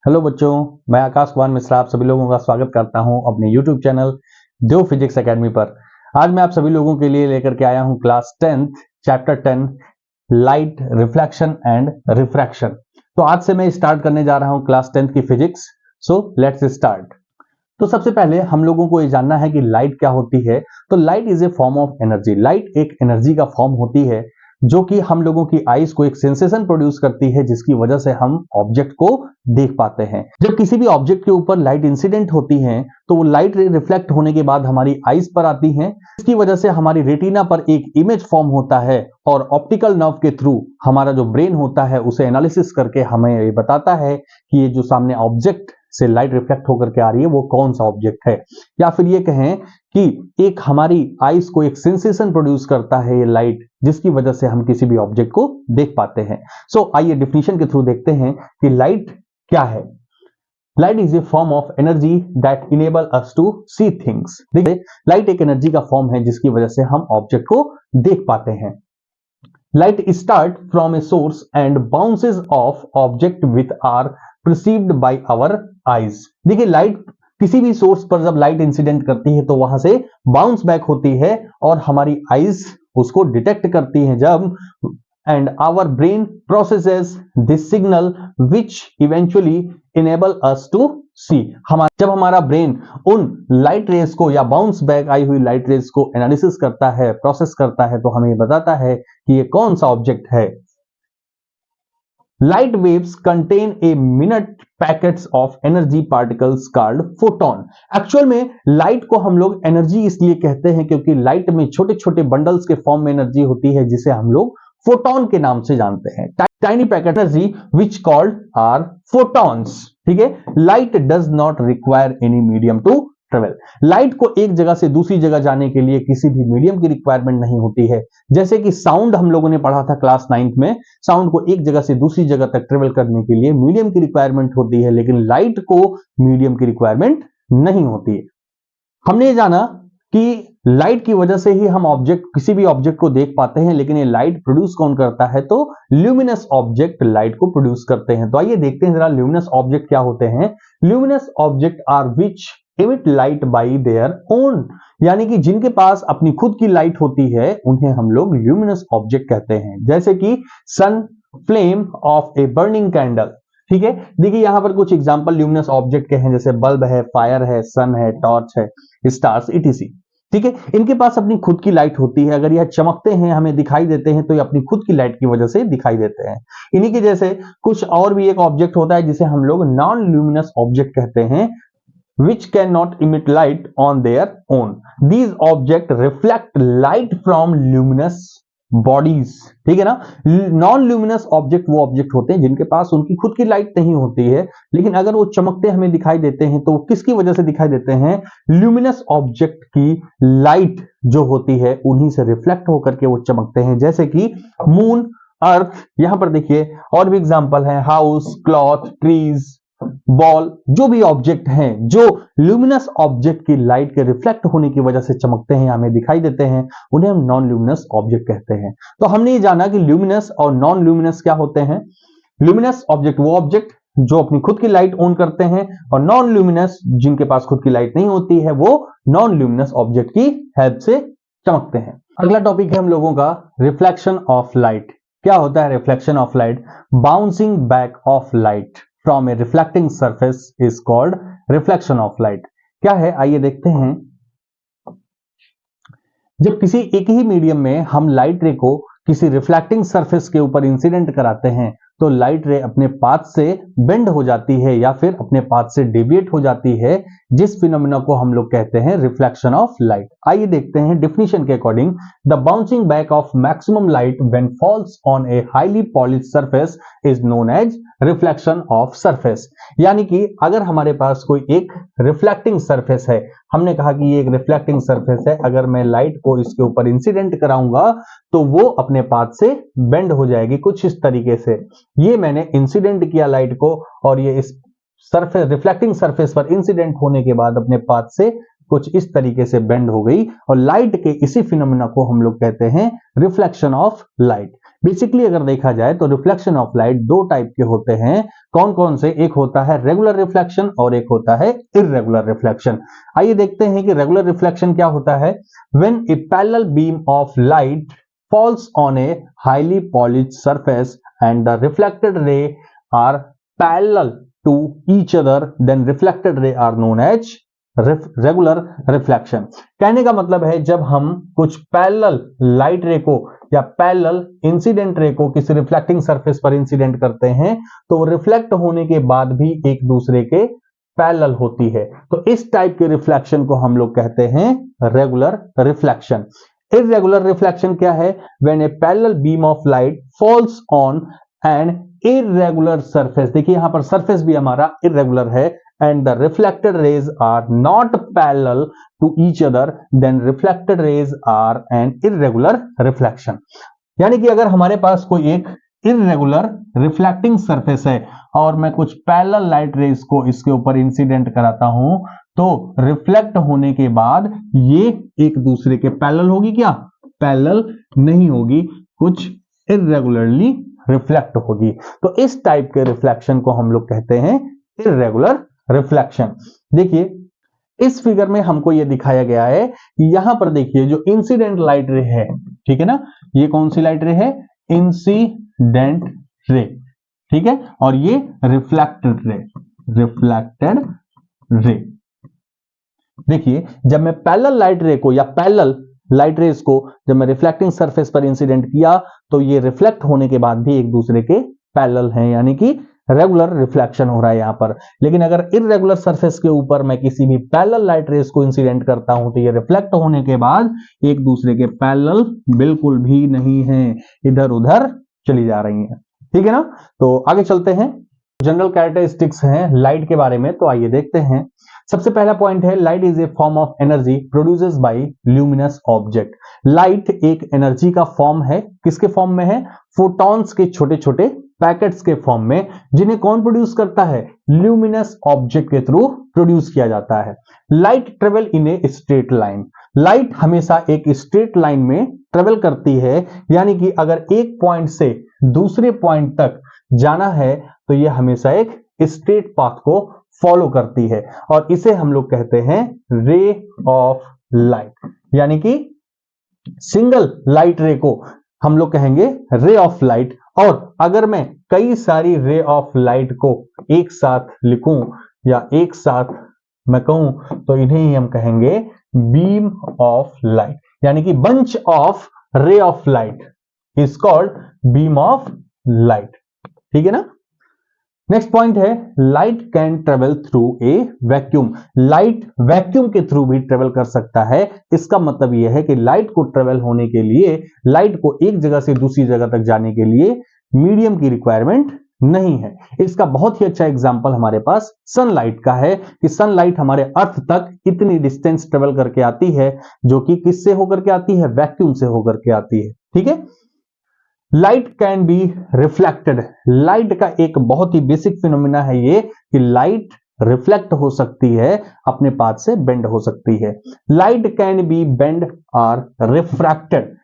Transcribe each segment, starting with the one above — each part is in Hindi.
हेलो बच्चों, मैं आकाश कुमार मिश्रा आप सभी लोगों का स्वागत करता हूं अपने YouTube चैनल देव फिजिक्स एकेडमी पर। आज मैं आप सभी लोगों के लिए लेकर के आया हूं class 10 chapter 10 light reflection and refraction. तो आज से मैं स्टार्ट करने जा रहा हूं क्लास 10 की फिजिक्स। So let's start. तो सबसे पहले हम लोगों को ये जानना है कि लाइट क्या होती है। तो light is a form of energy. Light एक एनर्जी का फॉर्म होती है जो कि हम लोगों की आईज को एक सेंसेशन प्रोड्यूस करती है, जिसकी वजह से हम ऑब्जेक्ट को देख पाते हैं। जब किसी भी ऑब्जेक्ट के ऊपर लाइट इंसिडेंट होती है तो वो लाइट रिफ्लेक्ट होने के बाद हमारी आईज पर आती है। इसकी वजह से हमारी रेटिना पर एक इमेज फॉर्म होता है और ऑप्टिकल नर्व के थ्रू हमारा जो ब्रेन होता है उसे एनालिसिस करके हमें ये बताता है कि ये जो सामने ऑब्जेक्ट से लाइट रिफ्लेक्ट होकर के आ रही है वो कौन सा ऑब्जेक्ट है। या फिर ये कहें कि एक हमारी आईज को एक सेंसेशन प्रोड्यूस करता है ये लाइट, जिसकी वजह से हम किसी भी ऑब्जेक्ट को देख पाते हैं। सो आइए डिफिनीशन के थ्रू देखते हैं कि लाइट क्या है। Light is a form of energy that enable us to see things. देखिए, लाइट एक एनर्जी का फॉर्म है जिसकी वजह से हम ऑब्जेक्ट को देख पाते हैं। Light start from a source and bounces off object with are perceived by our eyes। देखिए, लाइट किसी भी सोर्स पर जब लाइट इंसिडेंट करती है तो वहां से बाउंस बैक होती है और हमारी आईज उसको डिटेक्ट करती है जब and our brain processes this signal which eventually enable us to see. जब हमारा ब्रेन उन लाइट रेज को या बाउंस बैक आई हुई लाइट रेज को एनालिसिस करता है, प्रोसेस करता है, तो हमें बताता है कि ये कौन सा ऑब्जेक्ट है। Light waves contain a minute packets of energy particles called photon। Actual में लाइट को हम लोग एनर्जी इसलिए कहते हैं क्योंकि लाइट में छोटे छोटे बंडल्स के फॉर्म में एनर्जी होती है जिसे हम लोग फोटोन के नाम से जानते हैं। Tiny packet energy which called are photons. ठीक है, light does not require any medium to travel. Light को एक जगह से दूसरी जगह जाने के लिए किसी भी मीडियम की रिक्वायरमेंट नहीं होती है। जैसे कि साउंड हम लोगों ने पढ़ा था क्लास 9 में, साउंड को एक जगह से दूसरी जगह तक ट्रेवल करने के लिए मीडियम की रिक्वायरमेंट होती है, लेकिन लाइट को मीडियम की रिक्वायरमेंट नहीं होती है। हमने ये जाना कि लाइट की वजह से ही हम ऑब्जेक्ट किसी भी ऑब्जेक्ट को देख पाते हैं, लेकिन ये लाइट प्रोड्यूस कौन करता है? तो ल्यूमिनस ऑब्जेक्ट लाइट को प्रोड्यूस करते हैं। तो आइए देखते हैं जरा ल्यूमिनस ऑब्जेक्ट क्या होते हैं। Luminous object are which emit light by their own, यानी कि जिनके पास अपनी खुद की लाइट होती है उन्हें हम लोग ल्यूमिनस ऑब्जेक्ट कहते हैं। जैसे कि sun flame of a burning candle. ठीक है, देखिए यहां पर कुछ एग्जांपल ल्यूमिनस ऑब्जेक्ट के हैं, जैसे बल्ब है, फायर है, सन है, टॉर्च है, स्टार्स इटीसी। ठीक है, इनके पास अपनी खुद की लाइट होती है। अगर यह चमकते हैं, हमें दिखाई देते हैं, तो ये अपनी खुद की लाइट की वजह से दिखाई देते हैं। इन्हीं के जैसे कुछ और भी एक ऑब्जेक्ट होता है जिसे हम लोग नॉन ल्यूमिनस ऑब्जेक्ट कहते हैं, which cannot emit light on their own। These objects reflect light from luminous bodies। ठीक है ना, नॉन ल्यूमिनस ऑब्जेक्ट वो ऑब्जेक्ट होते हैं जिनके पास उनकी खुद की लाइट नहीं होती है, लेकिन अगर वो चमकते हमें दिखाई देते हैं तो वो किसकी वजह से दिखाई देते हैं? ल्यूमिनस ऑब्जेक्ट की लाइट जो होती है उन्हीं से रिफ्लेक्ट होकर के वो चमकते हैं। जैसे कि मून, अर्थ, यहां पर देखिए और भी एग्जांपल है, हाउस, क्लॉथ, ट्रीज, बॉल, जो भी ऑब्जेक्ट हैं जो ल्यूमिनस ऑब्जेक्ट की लाइट के रिफ्लेक्ट होने की वजह से चमकते हैं, हमें दिखाई देते हैं, उन्हें हम नॉन ल्यूमिनस ऑब्जेक्ट कहते हैं। तो हमने ये जाना कि ल्यूमिनस और नॉन ल्यूमिनस क्या होते हैं। ल्यूमिनस ऑब्जेक्ट वो ऑब्जेक्ट जो अपनी खुद की लाइट ऑन करते हैं, और नॉन ल्यूमिनस जिनके पास खुद की लाइट नहीं होती है वो नॉन ल्यूमिनस ऑब्जेक्ट की हेल्प से चमकते हैं। अगला टॉपिक है हम लोगों का रिफ्लेक्शन ऑफ लाइट। क्या होता है reflection of light? Bouncing back of light from a reflecting surface is called reflection of light। क्या है आइए देखते हैं। जब किसी एक ही मीडियम में हम लाइट रे को किसी रिफ्लेक्टिंग सरफेस के ऊपर इंसिडेंट कराते हैं तो लाइट रे अपने पाथ से बेंड हो जाती है या फिर अपने पाथ से डेविएट हो जाती है, जिस फिनोमेना को हम लोग कहते हैं रिफ्लेक्शन ऑफ लाइट। आइए देखते हैं डेफिनेशन के according. The bouncing back of maximum light when falls on a highly polished surface is known as reflection of surface. यानी कि अगर हमारे पास कोई एक रिफ्लेक्टिंग सरफेस है, हमने कहा कि ये एक रिफ्लेक्टिंग सरफेस है, अगर मैं लाइट को इसके ऊपर इंसिडेंट कराऊंगा तो वो अपने पाथ से बेंड हो जाएगी कुछ इस तरीके से। ये मैंने इंसिडेंट किया लाइट को और ये इस सरफेस रिफ्लेक्टिंग सरफेस पर इंसिडेंट होने के बाद अपने पाथ से कुछ इस तरीके से बेंड हो गई, और लाइट के इसी फिनोमेना को हम लोग कहते हैं रिफ्लेक्शन ऑफ लाइट। बेसिकली अगर देखा जाए तो रिफ्लेक्शन ऑफ लाइट दो टाइप के होते हैं। कौन कौन से? एक होता है रेगुलर रिफ्लेक्शन और एक होता है इर्रेगुलर रिफ्लेक्शन। आइए देखते हैं कि रेगुलर रिफ्लेक्शन क्या होता है। When A parallel beam of light falls on a highly polished surface and the reflected ray are parallel to each other, then reflected ray are known as regular reflection. कहने का मतलब है जब हम कुछ पैरेलल लाइट रे को या पैरेलल इंसिडेंट रे को किसी रिफ्लेक्टिंग सरफेस पर इंसिडेंट करते हैं तो रिफ्लेक्ट होने के बाद भी एक दूसरे के पैरेलल होती है, तो इस टाइप के रिफ्लेक्शन को हम लोग कहते हैं रेगुलर रिफ्लेक्शन। इर्रेगुलर रिफ्लेक्शन क्या है? When A parallel beam of light falls on an irregular surface, देखिए यहां पर सरफेस भी हमारा इर्रेगुलर है, and the reflected rays are not parallel to each other, then reflected rays are an irregular reflection। यानी कि अगर हमारे पास कोई एक इर्रेगुलर रिफ्लेक्टिंग सरफेस है और मैं कुछ पैरेलल लाइट रेज को इसके ऊपर इंसिडेंट कराता हूं तो रिफ्लेक्ट होने के बाद ये एक दूसरे के पैरेलल होगी क्या? पैरेलल नहीं होगी, कुछ इर्रेगुलरली रिफ्लेक्ट होगी। तो इस टाइप के रिफ्लेक्शन को हम लोग कहते हैं इर्रेगुलर रिफ्लेक्शन। देखिए इस फिगर में हमको यह दिखाया गया है कि यहां पर देखिए जो इंसिडेंट लाइट रे है, ठीक है ना, ये कौन सी लाइट रे है? इंसिडेंट रे, ठीक है, और ये रिफ्लेक्टेड रे, रिफ्लेक्टेड रे। देखिए जब मैं पैरेलल लाइट रे को या पैरेलल लाइट रेज को जब मैं रिफ्लेक्टिंग सरफेस पर इंसिडेंट किया तो ये रिफ्लेक्ट होने के बाद भी एक दूसरे के पैरेलल हैं, यानी कि रेगुलर रिफ्लेक्शन हो रहा है यहां पर। लेकिन अगर इर्रेगुलर सरफेस के ऊपर मैं किसी भी पैरेलल लाइट रेज को इंसिडेंट करता हूं तो ये रिफ्लेक्ट होने के बाद एक दूसरे के पैरेलल बिल्कुल भी नहीं है, इधर उधर चली जा रही हैं, ठीक है ना। तो आगे चलते हैं, जनरल कैरेक्टरिस्टिक्स हैं लाइट के बारे में, तो आइए देखते हैं। सबसे पहला पॉइंट है light is a form of energy produces bye luminous object. Light एक एनर्जी का फॉर्म है, किसके फॉर्म में है? फोटॉन्स के छोटे छोटे पैकेट्स के फॉर्म में, जिन्हें कौन प्रोड्यूस करता है? ल्यूमिनस ऑब्जेक्ट के थ्रू प्रोड्यूस किया जाता है। Light travel in a straight line, light हमेशा एक स्ट्रेट लाइन में ट्रेवल करती है, यानी कि अगर एक पॉइंट से दूसरे पॉइंट तक जाना है तो यह हमेशा एक स्ट्रेट पाथ को फॉलो करती है और इसे हम लोग कहते हैं रे ऑफ लाइट, यानी कि सिंगल लाइट रे को हम लोग कहेंगे रे ऑफ लाइट। और अगर मैं कई सारी रे ऑफ लाइट को एक साथ लिखूं या एक साथ मैं कहूं तो इन्हें ही हम कहेंगे बीम ऑफ लाइट, यानी कि bunch of ray of light is called beam of light, ठीक है ना। नेक्स्ट पॉइंट है light can travel through a vacuum. Light vacuum के थ्रू भी ट्रेवल कर सकता है। इसका मतलब यह है कि लाइट को ट्रेवल होने के लिए, लाइट को एक जगह से दूसरी जगह तक जाने के लिए मीडियम की रिक्वायरमेंट नहीं है। इसका बहुत ही अच्छा एग्जांपल हमारे पास सनलाइट का है कि सनलाइट हमारे अर्थ तक इतनी डिस्टेंस ट्रेवल करके आती है, जो कि किससे होकर के आती है? वैक्यूम से होकर के आती है, ठीक है। Light can be reflected, light का एक बहुत ही बेसिक फिनोमिना है ये कि लाइट रिफ्लेक्ट हो सकती है, अपने पाथ से बेंड हो सकती है। लाइट कैन बी बेंड और रिफ्रैक्टेड।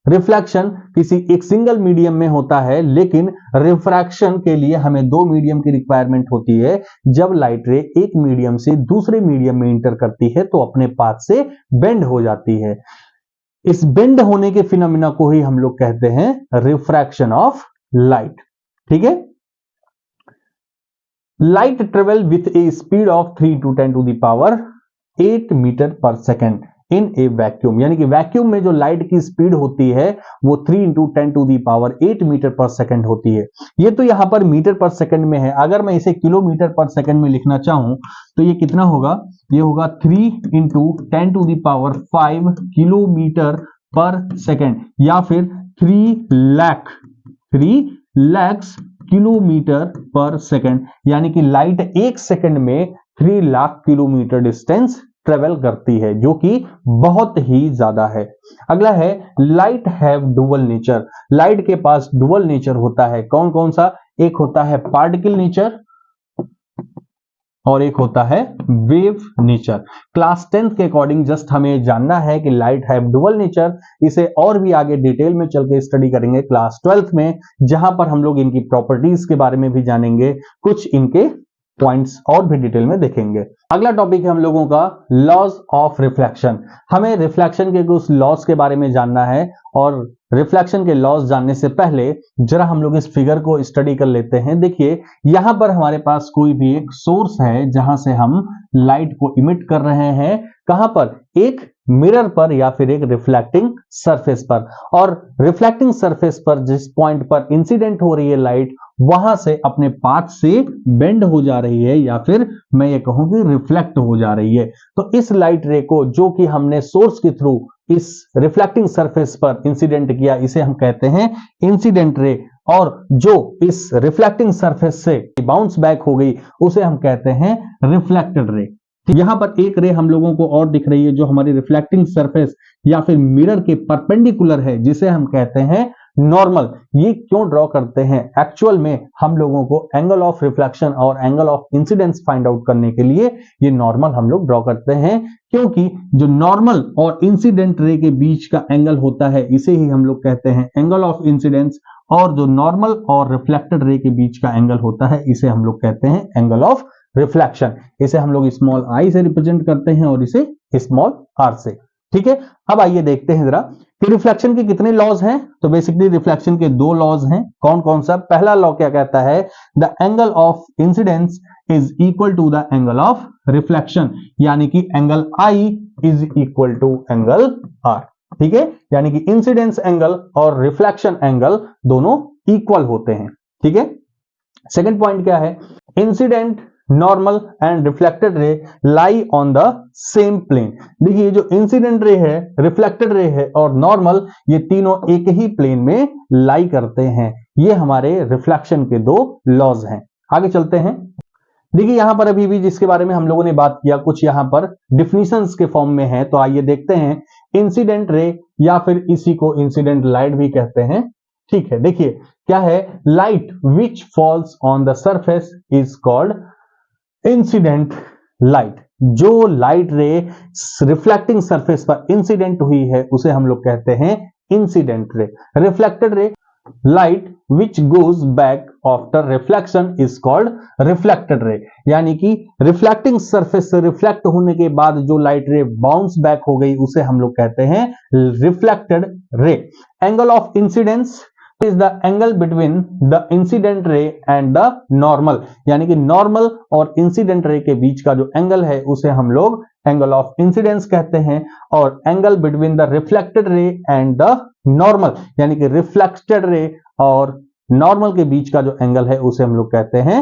रिफ्लेक्शन किसी एक सिंगल मीडियम में होता है, लेकिन रिफ्रैक्शन के लिए हमें दो मीडियम की रिक्वायरमेंट होती है। जब लाइट रे एक मीडियम से दूसरे मीडियम में इंटर करती है तो अपने पाथ से बेंड हो जाती है। इस बेंड होने के फिनोमिना को ही हम लोग कहते हैं रिफ्रैक्शन ऑफ लाइट, ठीक है। Light travel with a speed of 3 to 10 to the power 8 metre per second in a vacuum, यानी कि वैक्यूम में जो लाइट की स्पीड होती है वो 3 into 10 to the power 8 metre per second होती है। ये तो यहां पर मीटर पर सेकेंड में है, अगर मैं इसे किलोमीटर पर सेकेंड में लिखना चाहूं तो ये कितना होगा? ये होगा 3 into 10 to the power 5 kilometre पर सेकेंड, या फिर 3 लाख किलोमीटर पर सेकेंड, यानी कि लाइट एक सेकेंड में 3 लाख किलोमीटर डिस्टेंस ट्रेवल करती है, जो कि बहुत ही ज्यादा है। अगला है light have dual nature. Light के पास डुअल नेचर होता है, कौन कौन सा? एक होता है पार्टिकल नेचर और एक होता है वेव नेचर। क्लास 10th के अकॉर्डिंग जस्ट हमें जानना है कि लाइट हैव डुअल नेचर। इसे और भी आगे डिटेल में चल के स्टडी करेंगे क्लास 12th में, जहां पर हम लोग इनकी प्रॉपर्टीज के बारे में भी जानेंगे, कुछ इनके पॉइंट्स और भी डिटेल में देखेंगे। अगला टॉपिक है हम लोगों का लॉज ऑफ रिफ्लेक्शन। हमें रिफ्लेक्शन के कुछ लॉज के बारे में जानना है, और रिफ्लेक्शन के लॉज जानने से पहले जरा हम लोग इस फिगर को स्टडी कर लेते हैं। देखिए यहां पर हमारे पास कोई भी एक सोर्स है जहां से हम लाइट को इमिट कर रहे हैं, कहां पर, एक मिरर पर या फिर एक रिफ्लेक्टिंग सरफेस पर। और रिफ्लेक्टिंग सरफेस पर जिस पॉइंट पर इंसिडेंट हो रही है लाइट, वहां से अपने पाथ से बेंड हो जा रही है, या फिर मैं ये कहूं कि रिफ्लेक्ट हो जा रही है। तो इस लाइट रे को जो कि हमने सोर्स के थ्रू इस रिफ्लेक्टिंग सरफेस पर इंसिडेंट किया, इसे हम कहते हैं इंसिडेंट रे। और जो इस रिफ्लेक्टिंग सरफेस से बाउंस बैक हो गई, उसे हम कहते हैं रिफ्लेक्टेड रे। यहां पर एक रे हम लोगों को और दिख रही है जो हमारी रिफ्लेक्टिंग सरफेस या फिर मिरर के परपेंडिकुलर है, जिसे हम कहते हैं नॉर्मल। ये क्यों ड्रॉ करते हैं? एक्चुअल में हम लोगों को एंगल ऑफ रिफ्लेक्शन और angle of incidence find out करने के लिए ये नॉर्मल हम लोग ड्रॉ करते हैं, क्योंकि जो नॉर्मल और इंसिडेंट रे के बीच का एंगल होता है, इसे ही हम लोग कहते हैं एंगल ऑफ इंसिडेंस, और जो नॉर्मल और रिफ्लेक्टेड रे के बीच का एंगल होता है, इसे हम लोग कहते हैं एंगल ऑफ रिफ्लेक्शन। इसे हम लोग स्मॉल आई से रिप्रेजेंट करते हैं और इसे स्मॉल आर से। ठीक है, अब आइए देखते हैं जरा कि रिफ्लेक्शन के कितने लॉज हैं। तो बेसिकली रिफ्लेक्शन के दो लॉज हैं। कौन कौन सा? पहला लॉ क्या कहता है? The angle of incidence is equal to the angle of reflection, यानी कि angle I is equal to angle R. ठीक है, यानी कि इंसिडेंस एंगल और रिफ्लेक्शन एंगल दोनों इक्वल होते हैं। ठीक है, सेकेंड पॉइंट क्या है? Incident, normal and reflected ray lie on the same plane. देखिए जो इंसिडेंट रे है, रिफ्लेक्टेड रे है और नॉर्मल, ये तीनों एक ही प्लेन में लाई करते हैं। ये हमारे रिफ्लेक्शन के दो लॉज हैं। आगे चलते हैं। देखिए यहां पर अभी भी जिसके बारे में हम लोगों ने बात किया, कुछ यहां पर डिफिनीशंस के फॉर्म में है, तो आइए देखते हैं। इंसिडेंट रे या फिर इसी को इंसिडेंट लाइट भी कहते हैं। ठीक है, देखिए क्या है? Light which falls on the surface is called incident light. जो लाइट रे रिफ्लेक्टिंग सरफेस पर इंसिडेंट हुई है, उसे हम लोग कहते हैं incident ray. Reflected ray, light which goes back after reflection is called reflected ray, यानी कि रिफ्लेक्टिंग सरफेस से रिफ्लेक्ट होने के बाद जो लाइट रे बाउंस बैक हो गई, उसे हम लोग कहते हैं reflected ray. Angle of incidence is the angle between the incident ray and the normal, यानी कि नॉर्मल और इंसिडेंट रे के बीच का जो एंगल है, उसे हम लोग एंगल ऑफ इंसिडेंस कहते हैं। और angle between the reflected ray and the normal, यानी कि रिफ्लेक्टेड रे और नॉर्मल के बीच का जो एंगल है, उसे हम लोग कहते हैं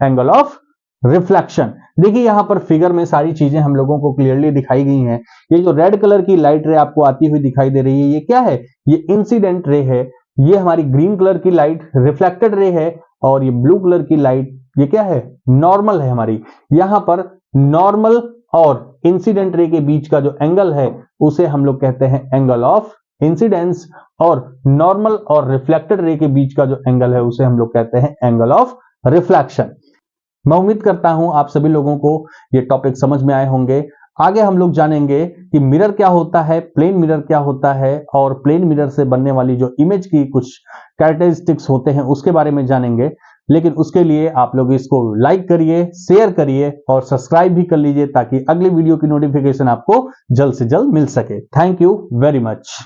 एंगल ऑफ रिफ्लेक्शन। देखिए यहां पर फिगर में सारी चीजें हम लोगों को क्लियरली दिखाई गई हैं। ये जो रेड कलर की लाइट रे आपको आती हुई दिखाई दे रही है, ये क्या है? ये इंसिडेंट रे है। ये हमारी ग्रीन कलर की लाइट रिफ्लेक्टेड रे है, और ये ब्लू कलर की लाइट, ये क्या है? नॉर्मल है हमारी। यहां पर नॉर्मल और इंसिडेंट रे के बीच का जो एंगल है, उसे हम लोग कहते हैं एंगल ऑफ इंसिडेंस, और नॉर्मल और रिफ्लेक्टेड रे के बीच का जो एंगल है, उसे हम लोग कहते हैं एंगल ऑफ रिफ्लेक्शन। मैं उम्मीद करता हूं आप सभी लोगों को ये टॉपिक समझ में आए होंगे। आगे हम लोग जानेंगे कि मिरर क्या होता है, प्लेन मिरर क्या होता है, और प्लेन मिरर से बनने वाली जो इमेज की कुछ कैरेक्टरिस्टिक्स होते हैं, उसके बारे में जानेंगे। लेकिन उसके लिए आप लोग इसको लाइक करिए, शेयर करिए और सब्सक्राइब भी कर लीजिए, ताकि अगली वीडियो की नोटिफिकेशन आपको जल्द से जल्द मिल सके। Thank you very much.